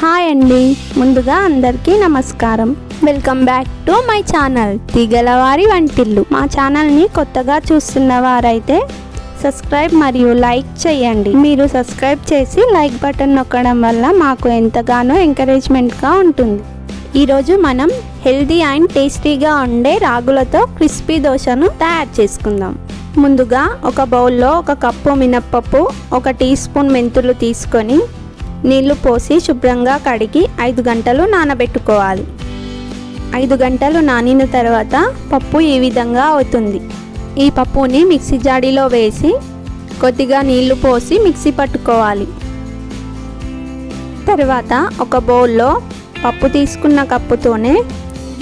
Hi అండి, ముందుగా అందరికీ నమస్కారం. Welcome back to my channel Teegalavari Vantillu. మా ఛానల్ని కొత్తగా చూస్తున్న వారైతే సబ్స్క్రైబ్ మరియు లైక్ చేయండి. మీరు సబ్స్క్రైబ్ చేసి లైక్ బటన్ నొక్కడం వల్ల మాకు ఎంతగానో ఎంకరేజ్మెంట్గా ఉంటుంది. ఈరోజు మనం హెల్దీ అండ్ టేస్టీగా ఉండే రాగులతో క్రిస్పీ దోశను తయారు చేసుకుందాం. ముందుగా ఒక బౌల్లో 1 కప్పు మినప్పప్పు, 1 టీ స్పూన్ మెంతులు తీసుకొని నీళ్లు పోసి శుభ్రంగా కడిగి 5 గంటలు నానబెట్టుకోవాలి. 5 గంటలు నానిన తర్వాత పప్పు ఈ విధంగా అవుతుంది. ఈ పప్పుని మిక్సీ జాడీలో వేసి కొద్దిగా నీళ్లు పోసి మిక్సీ పట్టుకోవాలి. తర్వాత ఒక బౌల్లో పప్పు తీసుకున్న కప్పుతోనే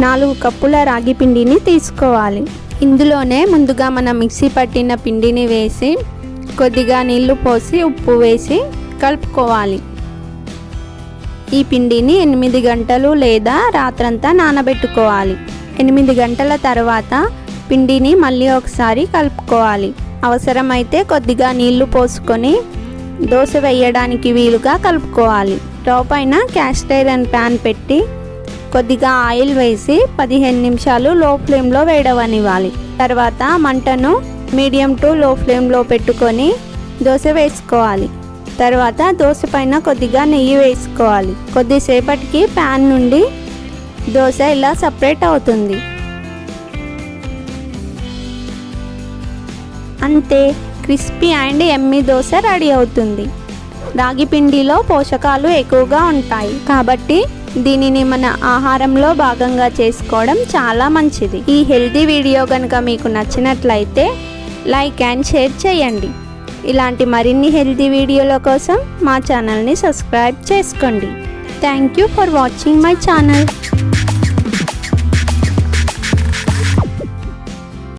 4 కప్పుల రాగి పిండిని తీసుకోవాలి. ఇందులోనే ముందుగా మనం మిక్సీ పట్టిన పిండిని వేసి కొద్దిగా నీళ్లు పోసి ఉప్పు వేసి కలుపుకోవాలి. ఈ పిండిని 8 గంటలు లేదా రాత్రంతా నానబెట్టుకోవాలి. 8 గంటల తర్వాత పిండిని మళ్ళీ ఒకసారి కలుపుకోవాలి. అవసరమైతే కొద్దిగా నీళ్లు పోసుకొని దోశ వేయడానికి వీలుగా కలుపుకోవాలి. స్టవ్ పైన క్యాస్ట్ ఐరన్ ప్యాన్ పెట్టి కొద్దిగా ఆయిల్ వేసి 15 నిమిషాలు లో ఫ్లేమ్లో వేడవనివ్వాలి. తర్వాత మంటను మీడియం టు లో ఫ్లేమ్లో పెట్టుకొని దోశ వేసుకోవాలి. తర్వాత దోశ పైన కొద్దిగా నెయ్యి వేసుకోవాలి. కొద్దిసేపటికి ప్యాన్ నుండి దోశ ఇలా సపరేట్ అవుతుంది. అంతే, crispy and yummy dosa ready అవుతుంది. రాగి పిండిలో పోషకాలు ఎక్కువగా ఉంటాయి కాబట్టి దీనిని మన ఆహారంలో భాగంగా చేసుకోవడం చాలా మంచిది. ఈ హెల్తీ వీడియో కనుక మీకు నచ్చినట్లయితే లైక్ అండ్ షేర్ చేయండి. ఇలాంటి మరిన్ని హెల్తీ వీడియోల కోసం మా ఛానల్ని సబ్స్క్రైబ్ చేసుకోండి. Thank you for watching my channel.